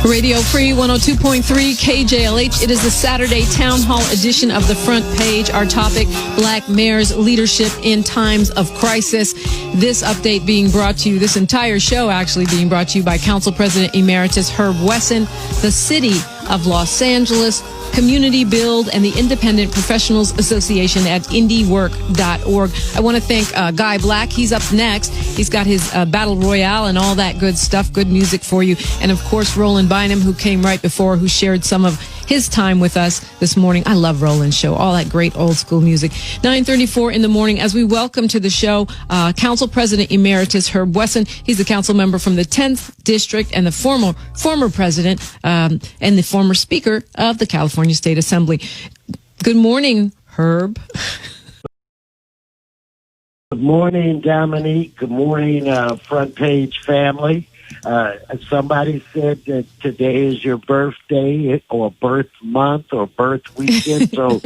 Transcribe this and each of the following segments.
Radio Free 102.3 KJLH. It is the Saturday Town Hall edition of The Front Page. Our topic, Black Mayors Leadership in Times of Crisis. This update being brought to you, this entire show actually being brought to you by Council President Emeritus Herb Wesson, the City of Los Angeles, Community Build, and the Independent Professionals Association at indiework.org. I want to thank Guy Black. He's up next. He's got his Battle Royale and all that good stuff, good music for you. And, of course, Roland Bynum, who came right before, who shared some of his time with us this morning. I love Roland's show, all that great old school music. 9:34 in the morning as we welcome to the show Council President Emeritus Herb Wesson. He's a council member from the 10th District and the former president and the former Speaker of the California State Assembly. Good morning, Herb. Good morning, Dominique. Good morning, Front Page family. Somebody said that today is your birthday or birth month or birth weekend, so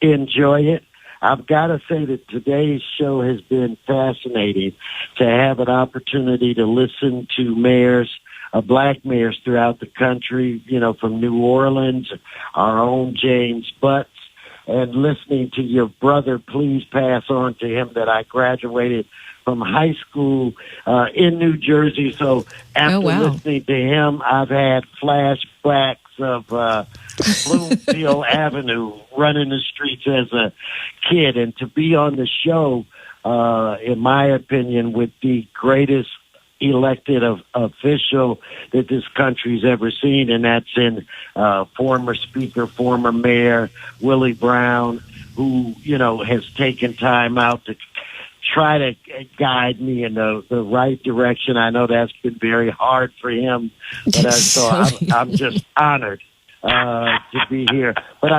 enjoy it. I've got to say that today's show has been fascinating to have an opportunity to listen to mayors, black mayors throughout the country, you know, from New Orleans, our own James Butts, and listening to your brother. Please pass on to him that I graduated from high school in New Jersey. So after listening to him, I've had flashbacks of Bloomfield Avenue, running the streets as a kid. And to be on the show, in my opinion, with the greatest elected official that this country's ever seen, and that's in former Speaker, former Mayor Willie Brown, who, you know, has taken time out to try to guide me in the right direction. I know that's been very hard for him, but so I'm just honored to be here. But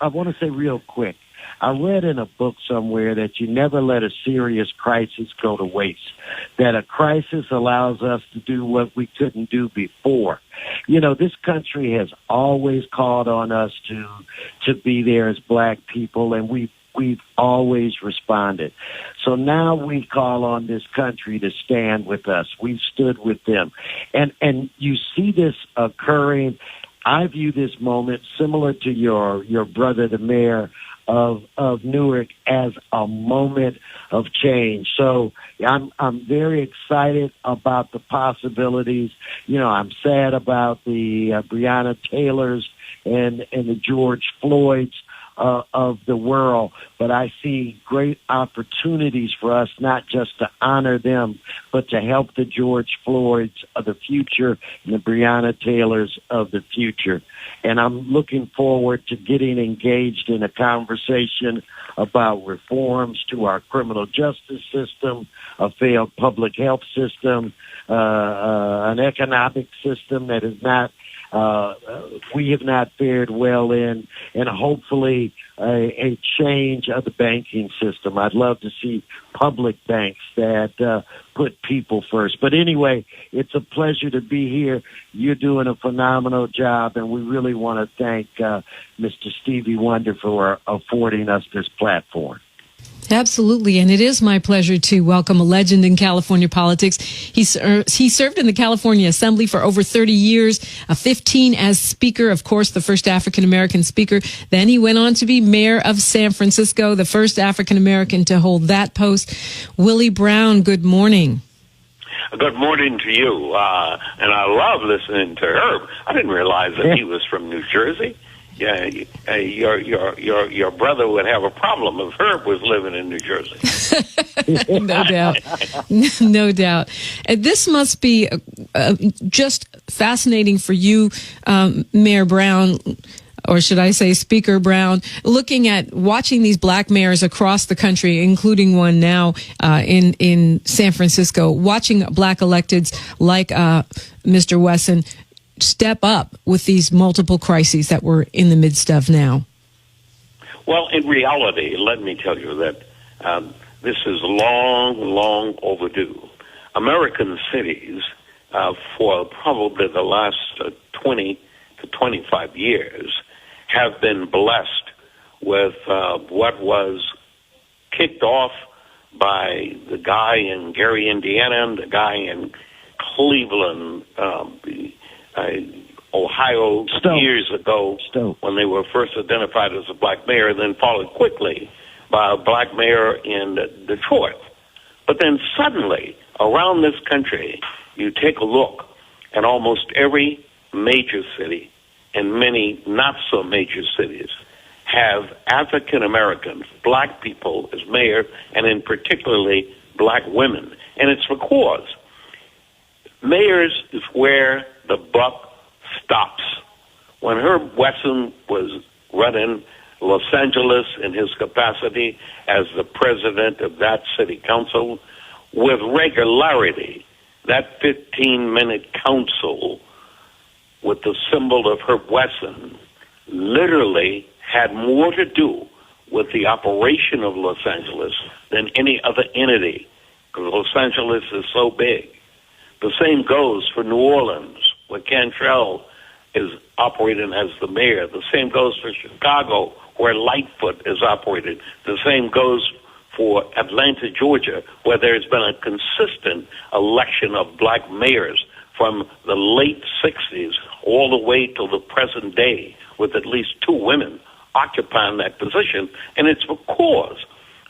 I want to say real quick, I read in a book somewhere that you never let a serious crisis go to waste, that a crisis allows us to do what we couldn't do before. You know, this country has always called on us to be there as black people, and we've always responded. So now we call on this country to stand with us. We've stood with them. And you see this occurring. I view this moment similar to your brother, the mayor of Newark, as a moment of change. So I'm very excited about the possibilities. You know, I'm sad about the Breonna Taylors and the George Floyds of the world, but I see great opportunities for us not just to honor them, but to help the George Floyds of the future and the Breonna Taylors of the future. And I'm looking forward to getting engaged in a conversation about reforms to our criminal justice system, a failed public health system, an economic system that is not we have not fared well in, and hopefully a change of the banking system. I'd love to see public banks that put people first. But anyway, it's a pleasure to be here. You're doing a phenomenal job, and we really want to thank Mr. Stevie Wonder for affording us this platform. Absolutely, and it is my pleasure to welcome a legend in California politics. He served in the California Assembly for over 30 years, 15 as Speaker, of course, the first African-American Speaker. Then he went on to be Mayor of San Francisco, the first African-American to hold that post. Willie Brown, good morning. Good morning to you, and I love listening to Herb. I didn't realize that he was from New Jersey. Yeah, your brother would have a problem if Herb was living in New Jersey. No doubt. No doubt. And this must be just fascinating for you, Mayor Brown, or should I say Speaker Brown, watching these black mayors across the country, including one now in San Francisco, watching black electeds like Mr. Wesson step up with these multiple crises that we're in the midst of now? Well, in reality, let me tell you that this is long overdue. American cities, for probably the last 20 to 25 years, have been blessed with what was kicked off by the guy in Gary, Indiana, and the guy in Cleveland, Ohio years ago when they were first identified as a black mayor, then followed quickly by a black mayor in Detroit. But then suddenly, around this country, you take a look at almost every major city and many not-so-major cities have African Americans, black people as mayor, and in particularly black women. And it's because mayors is where the buck stops. When Herb Wesson was running Los Angeles in his capacity as the president of that city council, with regularity, that 15-minute council with the symbol of Herb Wesson literally had more to do with the operation of Los Angeles than any other entity, because Los Angeles is so big. The same goes for New Orleans, where Cantrell is operating as the mayor. The same goes for Chicago, where Lightfoot is operated. The same goes for Atlanta, Georgia, where there's been a consistent election of black mayors from the late 60s all the way till the present day, with at least 2 women occupying that position. And it's because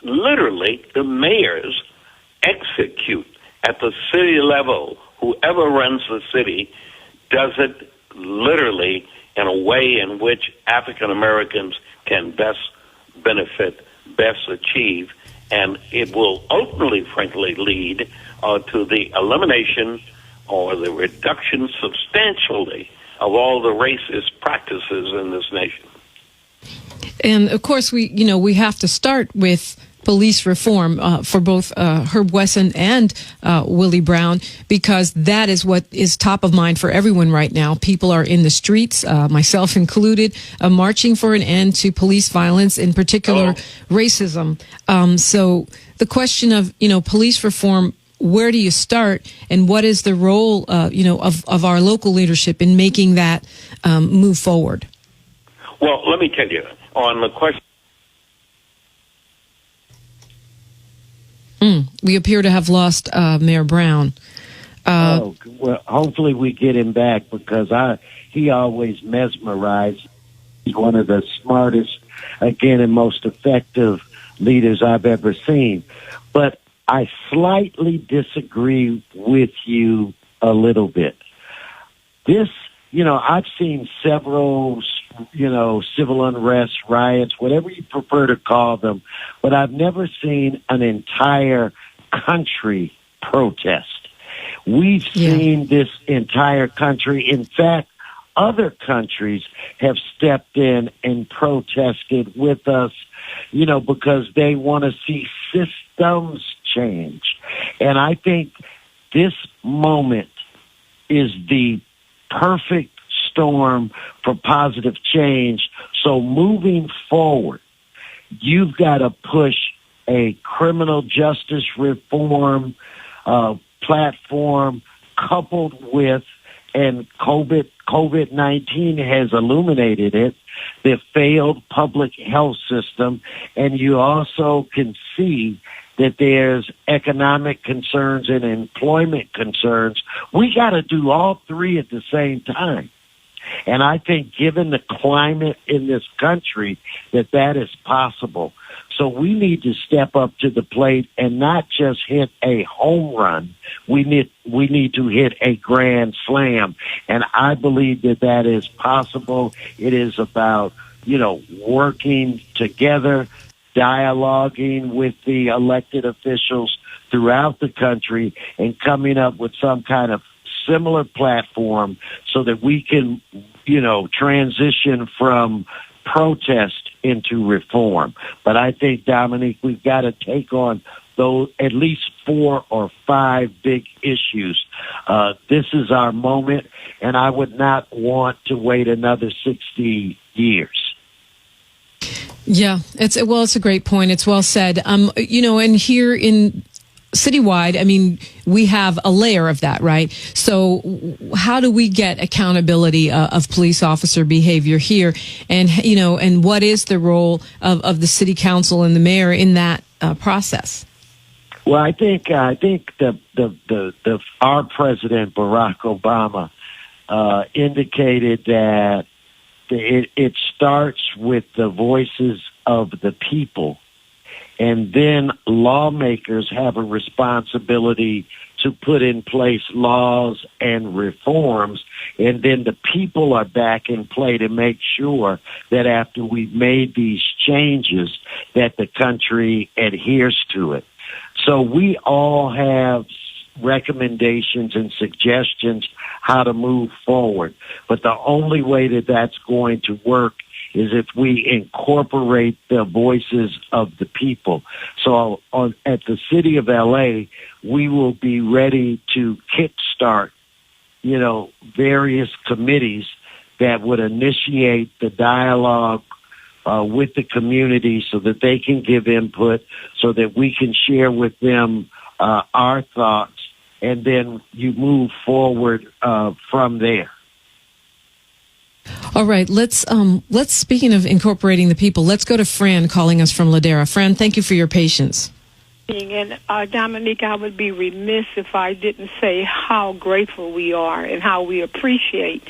literally the mayors execute at the city level. Whoever runs the city does it literally in a way in which African Americans can best benefit, best achieve, and it will ultimately, frankly, lead to the elimination or the reduction substantially of all the racist practices in this nation. And of course, we have to start with police reform for both Herb Wesson and Willie Brown, because that is what is top of mind for everyone right now. People are in the streets, myself included, marching for an end to police violence, in particular racism. So the question of police reform, where do you start, and what is the role of our local leadership in making that move forward? Well, let me tell you on the question. We appear to have lost Mayor Brown. Well, hopefully we get him back, because he always mesmerized. He's one of the smartest, again, and most effective leaders I've ever seen. But I slightly disagree with you a little bit. This, I've seen several, civil unrest, riots, whatever you prefer to call them, but I've never seen an entire country protest. We've seen this entire country. In fact, other countries have stepped in and protested with us, because they want to see systems change. And I think this moment is the perfect storm for positive change. So moving forward, you've got to push a criminal justice reform platform coupled with, and COVID-19 has illuminated it, the failed public health system. And you also can see that there's economic concerns and employment concerns. We got to do all three at the same time. And I think given the climate in this country, that is possible. So we need to step up to the plate and not just hit a home run. We need to hit a grand slam. And I believe that is possible. It is about, working together, dialoguing with the elected officials throughout the country, and coming up with some kind of similar platform so that we can, transition from protest into reform. But I think, Dominique, we've got to take on those at least 4 or 5 big issues. This is our moment, and I would not want to wait another 60 years. Yeah, it's a great point. It's well said. And here in citywide, we have a layer of that, right? So how do we get accountability of police officer behavior here? And, and what is the role of the city council and the mayor in that process? Well, I think our president, Barack Obama, indicated that it starts with the voices of the people, and then lawmakers have a responsibility to put in place laws and reforms, and then the people are back in play to make sure that after we've made these changes that the country adheres to it. So we all have recommendations and suggestions how to move forward, but the only way that that's going to work is if we incorporate the voices of the people. So at the City of LA, we will be ready to kickstart, various committees that would initiate the dialogue with the community so that they can give input, so that we can share with them our thoughts, and then you move forward from there. All right, let's speaking of incorporating the people, let's go to Fran calling us from Ladera. Fran, thank you for your patience. And Dominique, I would be remiss if I didn't say how grateful we are and how we appreciate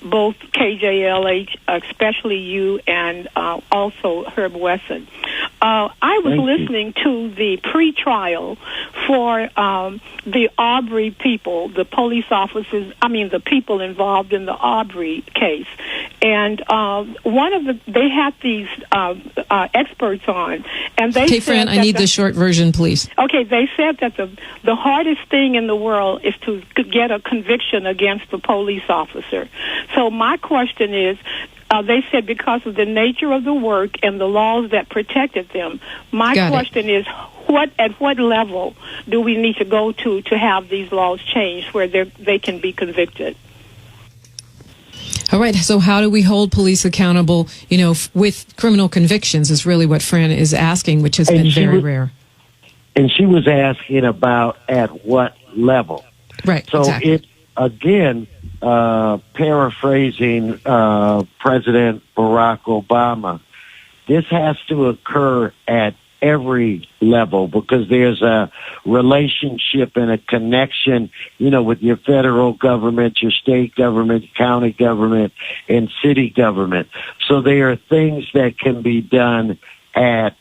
both KJLH, especially you, and also Herb Wesson. I was listening to the pre-trial for the Aubrey people, the police officers, the people involved in the Aubrey case. And they had these experts on, and they said, Fran, I need the short version, please. Okay, they said that the hardest thing in the world is to get a conviction against the police officer. So my question is, they said because of the nature of the work and the laws that protected them. My question is, at what level do we need to go to have these laws changed where they can be convicted? All right. So how do we hold police accountable, with criminal convictions is really what Fran is asking, which has been very rare. And she was asking about at what level. Right. So exactly. it, again, paraphrasing President Barack Obama, this has to occur at every level because there's a relationship and a connection, with your federal government, your state government, county government, and city government. So there are things that can be done at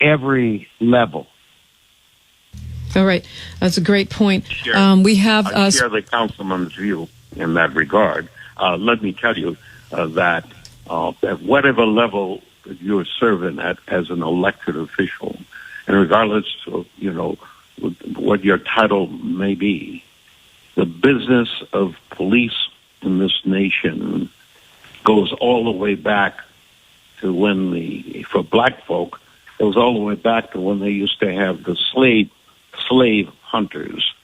every level. All right. That's a great point. We have... I share the councilman's view in that regard. Let me tell you that at whatever level you're serving at as an elected official, and regardless of, what your title may be, the business of police in this nation goes all the way back to when for black folk, it was all the way back to when they used to have the slave hunters.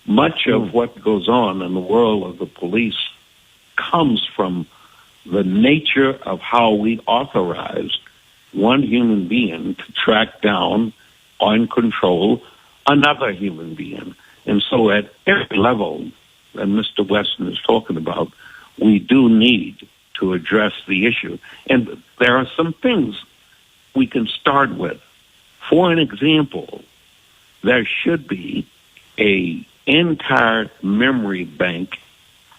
Much of what goes on in the world of the police comes from the nature of how we authorized one human being to track down and control another human being. And so at every level that Mr. Wesson is talking about, we do need to address the issue. And there are some things we can start with. For an example, there should be an entire memory bank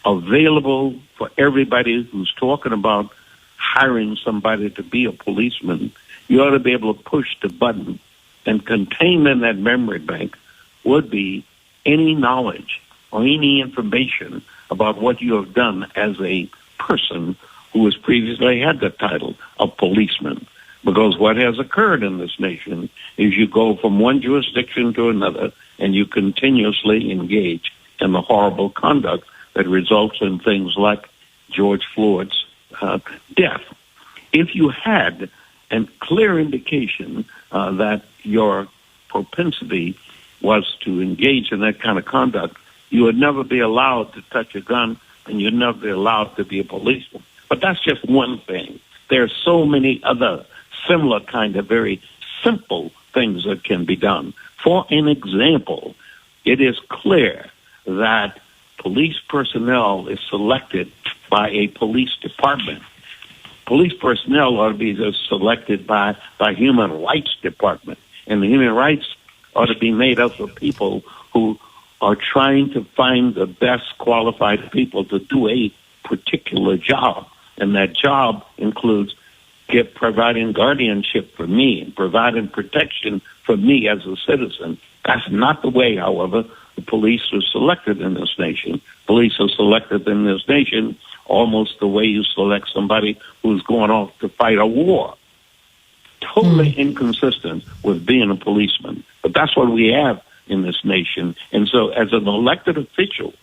available for everybody who's talking about hiring somebody to be a policeman. You ought to be able to push the button, and contained in that memory bank would be any knowledge or any information about what you have done as a person who has previously had the title of policeman. Because what has occurred in this nation is you go from one jurisdiction to another and you continuously engage in the horrible conduct that results in things like George Floyd's death. If you had a clear indication that your propensity was to engage in that kind of conduct, you would never be allowed to touch a gun and you'd never be allowed to be a policeman. But that's just one thing. There are so many other similar kind of very simple things that can be done. For an example, it is clear that police personnel is selected by a police department. Police personnel ought to be selected by human rights department. And the human rights ought to be made up of people who are trying to find the best qualified people to do a particular job. And that job includes providing guardianship for me and providing protection for me as a citizen. That's not the way, however, the police are selected in this nation. Police are selected in this nation almost the way you select somebody who's going off to fight a war. Totally inconsistent with being a policeman. But that's what we have in this nation. And so as an elected official,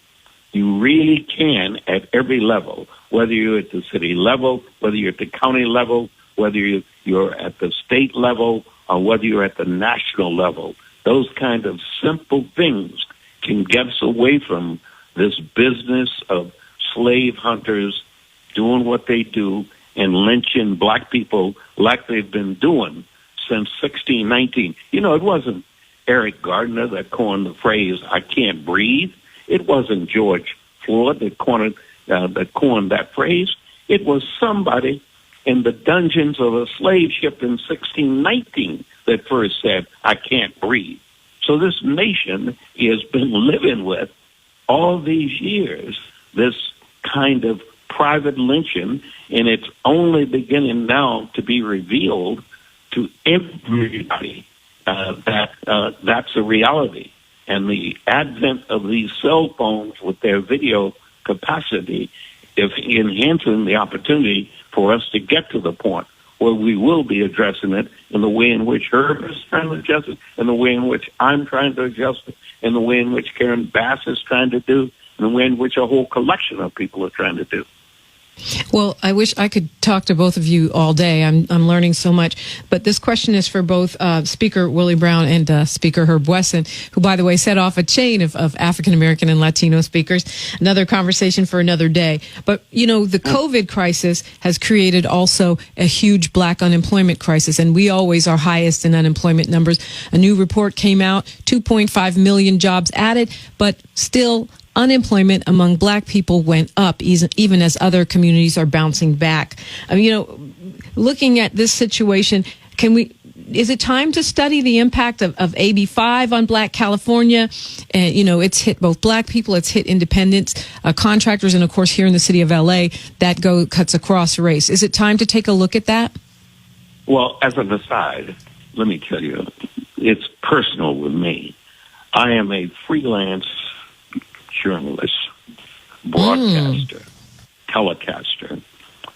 you really can, at every level, whether you're at the city level, whether you're at the county level, whether you're at the state level, or whether you're at the national level, those kind of simple things can get us away from this business of slave hunters doing what they do and lynching black people like they've been doing since 1619. You know, it wasn't Eric Gardner that coined the phrase, "I can't breathe." It wasn't George Floyd that coined that phrase. It was somebody in the dungeons of a slave ship in 1619 that first said, "I can't breathe." So this nation has been living with all these years this kind of private lynching, and it's only beginning now to be revealed to everybody that's a reality. And the advent of these cell phones with their video capacity is enhancing the opportunity for us to get to the point where we will be addressing it in the way in which Herb is trying to address it, in the way in which I'm trying to address it, in the way in which Karen Bass is trying to do, in the way in which a whole collection of people are trying to do. Well, I wish I could talk to both of you all day. I'm learning so much. But this question is for both Speaker Willie Brown and Speaker Herb Wesson, who, by the way, set off a chain of African-American and Latino speakers. Another conversation for another day. But, you know, the COVID crisis has created also a huge black unemployment crisis, and we always are highest in unemployment numbers. A new report came out, 2.5 million jobs added, but still unemployment among black people went up, even as other communities are bouncing back. You know, looking at this situation, is it time to study the impact of AB 5 on black California? And, you know, it's hit both black people, it's hit independents, contractors, and of course here in the city of LA, that cuts across race. Is it time to take a look at that? Well, as an aside, let me tell you, it's personal with me. I am a freelance journalist, broadcaster, telecaster,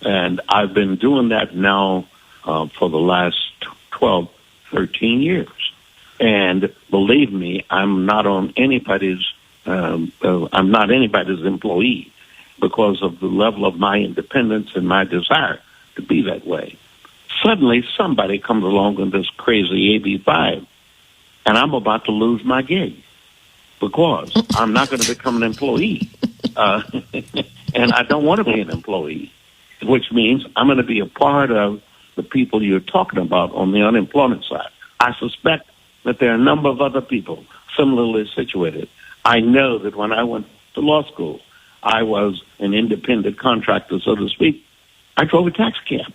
and I've been doing that now for the last 12, 13 years. And believe me, I'm not anybody's employee because of the level of my independence and my desire to be that way. Suddenly, somebody comes along with this crazy AB 5, and I'm about to lose my gig, because I'm not going to become an employee. And I don't want to be an employee, which means I'm going to be a part of the people you're talking about on the unemployment side. I suspect that there are a number of other people similarly situated. I know that when I went to law school, I was an independent contractor, so to speak. I drove a taxi cab.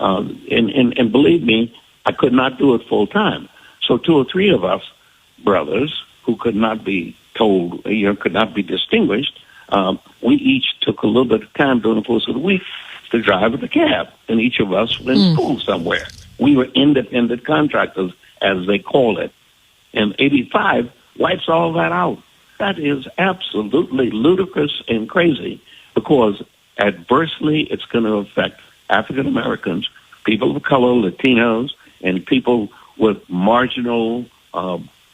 And believe me, I could not do it full time. So 2 or 3 of us brothers who could not be told, could not be distinguished, we each took a little bit of time during the course of the week to drive the cab, and each of us was in school somewhere. We were independent contractors, as they call it. And 85 wipes all that out. That is absolutely ludicrous and crazy, because adversely it's going to affect African Americans, people of color, Latinos, and people with marginal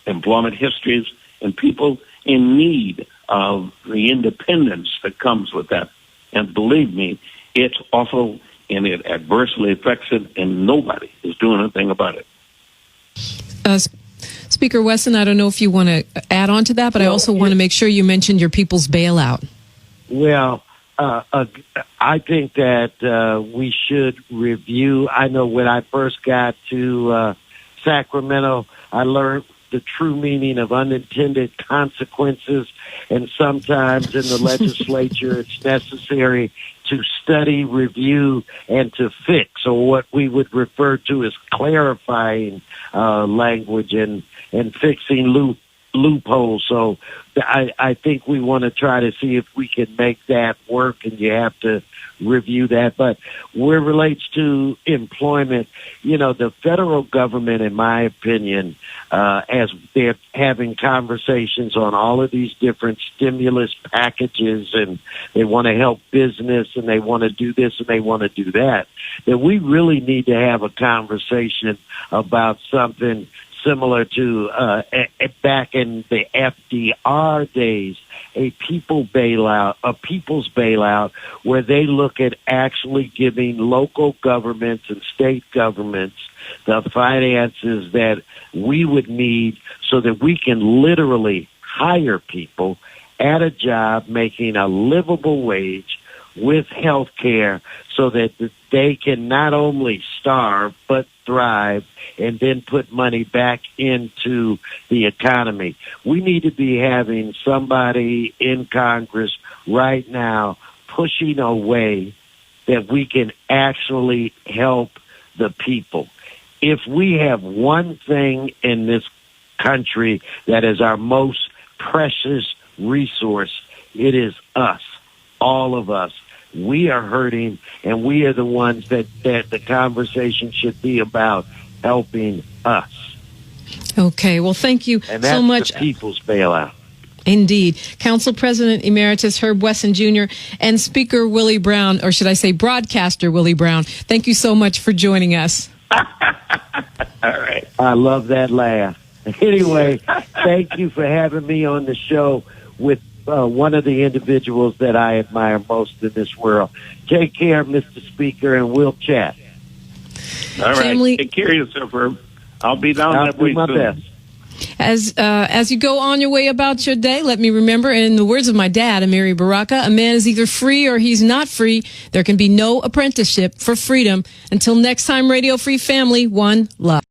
employment histories, and people in need of the independence that comes with that. And believe me, it's awful, and it adversely affects it, and nobody is doing anything about it. Speaker Wesson, I don't know if you want to add on to that, but I also want to make sure you mentioned your people's bailout. Well, I think that we should review. I know when I first got to Sacramento, I learned the true meaning of unintended consequences, and sometimes in the legislature it's necessary to study, review, and to fix, or what we would refer to as clarifying language and fixing loophole. So I think we want to try to see if we can make that work, and you have to review that. But where it relates to employment, the federal government, in my opinion, as they're having conversations on all of these different stimulus packages, and they want to help business, and they want to do this and they want to do that we really need to have a conversation about something similar to back in the FDR days, a people's bailout, where they look at actually giving local governments and state governments the finances that we would need so that we can literally hire people at a job making a livable wage with health care so that they can not only starve but thrive and then put money back into the economy. We need to be having somebody in Congress right now pushing a way that we can actually help the people. If we have one thing in this country that is our most precious resource, it is us, all of us. We are hurting, and we are the ones that the conversation should be about, helping us. Okay, well, thank you and that's so much. The people's bailout. Indeed. Council President Emeritus Herb Wesson Jr. and Speaker Willie Brown, or should I say Broadcaster Willie Brown, thank you so much for joining us. All right. I love that laugh. Anyway, thank you for having me on the show with one of the individuals that I admire most in this world. Take care, Mr. Speaker, and we'll chat. All right. Family, take care of yourself, Herb. I'll be down that way soon. I'll do my best. As you go on your way about your day, let me remember, in the words of my dad, Amiri Baraka, a man is either free or he's not free. There can be no apprenticeship for freedom. Until next time, Radio Free Family, one love.